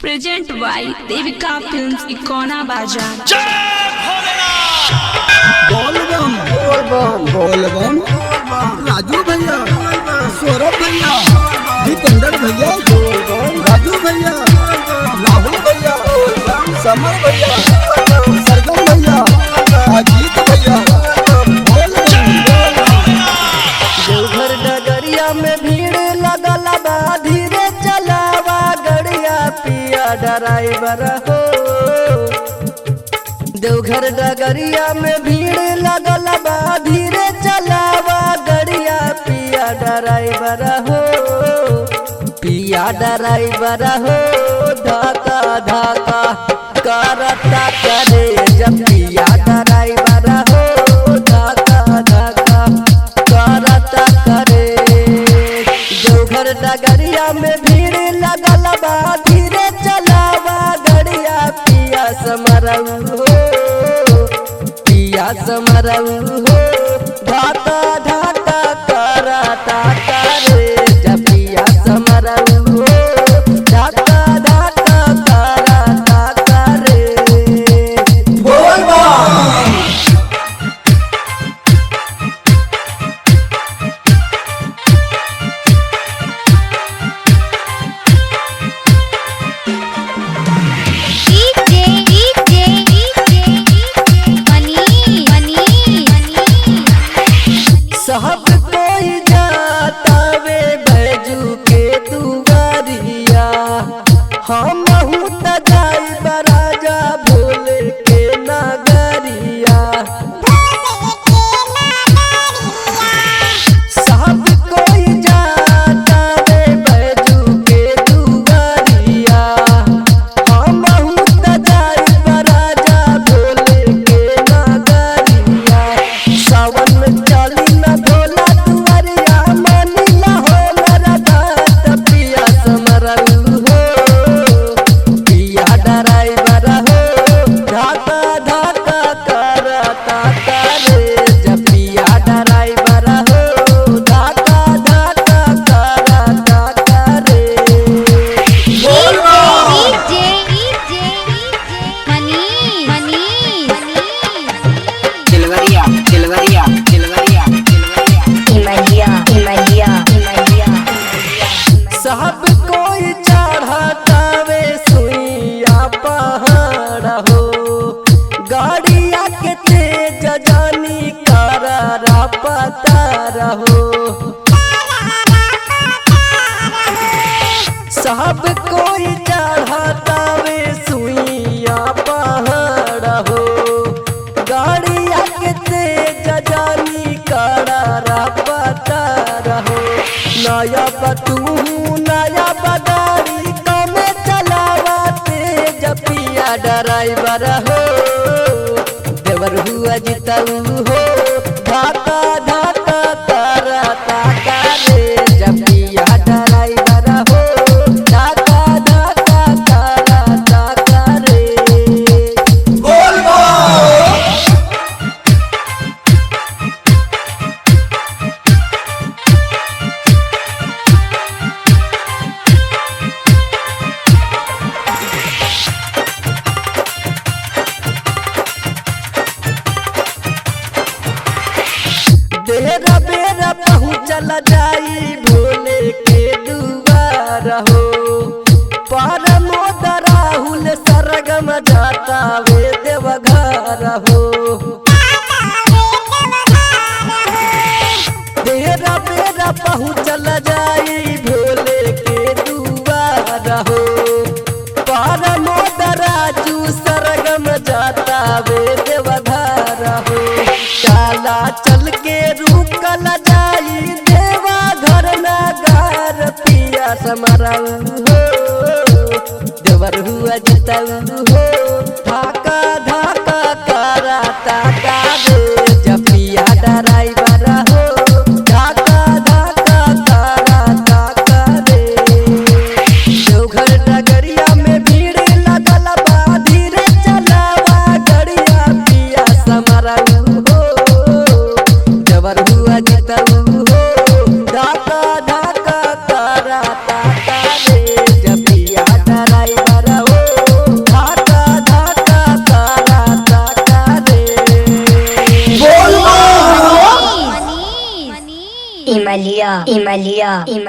Present by Devika films Ikauna बाजार। बोलबम राजू भैया, सौरभ भैया, जितेंद्र भैया, राजू भैया, राहुल भैया, समर भैया, सरगम भैया, अजीत भैया। देवघर नगरिया में भीड़ लगल बा, धीरे चलावा गड़िया पिया ड्राइवर हो। देवघर नगरिया में भीड़ लगल बा, धीरे चलावा गड़िया पिया ड्राइवर हो। पिया ड्राइवर हो, धाका धाका करता करे जब पिया ड्राइवर हो, धाका धाका करता करे। देवघर नगरिया में भीड़ लगल बा, धीरे चलावा गड़िया पिया समरऊ हो, पिया समरऊ हो। धाका धाका करता करे जब पिया समरऊ हो, धाका धाका करता करे। सब कोई जाता वे बैजू के दुआरिया, हम त जाई बराजा भोले के नगरिया। सब कोई जाता वे बैजू के दुआरिया, हम त जाई बराजा भोले के नगरिया। सावन में चली न भोला दुआरिया, मानिला हो मेरा दात पिया समरऊ हो, पिया ड्राइवर हो। धाका धाका करता करे जब पिया ड्राइवर हो, धाका धाका करता करे। चिलवरिया चिलवरिया चिलवरिया चिलवरिया सब कोई चढ़ता वे सुइया पहाड़ हो, गाड़िया के तेज जानी करारा पता रहो। सब कोई चढ़ता वे सुइया पहाड़ हो, गाड़िया के तेज जानी करारा पता रहो। नया बतू नया बगाड़ी कमे चलावा तेज पिया ड्राइवर हो। देवर हुआ जितऊ हो, धाका धाका करता करे जब पिया ड्राइवर हो, धाका धाका करता करे। बेरा बेरा पहुँचल जाई भोले के दुआर हो, परमोद राहुल सरगम जाता वे देवघर हो। बेरा बेरा पहुँचल जाई भोले के दुआर हो, परमोद राजू सरगम जाता वे देवघर हो। काला चल के रुकल जाई देवा घर नगर पिया समरऊ हो, देवर हुआ जितऊ हो। धाका धाका करता करे जब पिया ड्राइवर हो, धाका धाका करता करे। देवघर नगरिया में भीड़ लगल बा, धीरे चलावा गड़िया पिया समरऊ हो, देवर हुआ जितऊ हो। धाका धाका करता करे जब पिया ड्राइवर Imalia, Imalia, Imalia.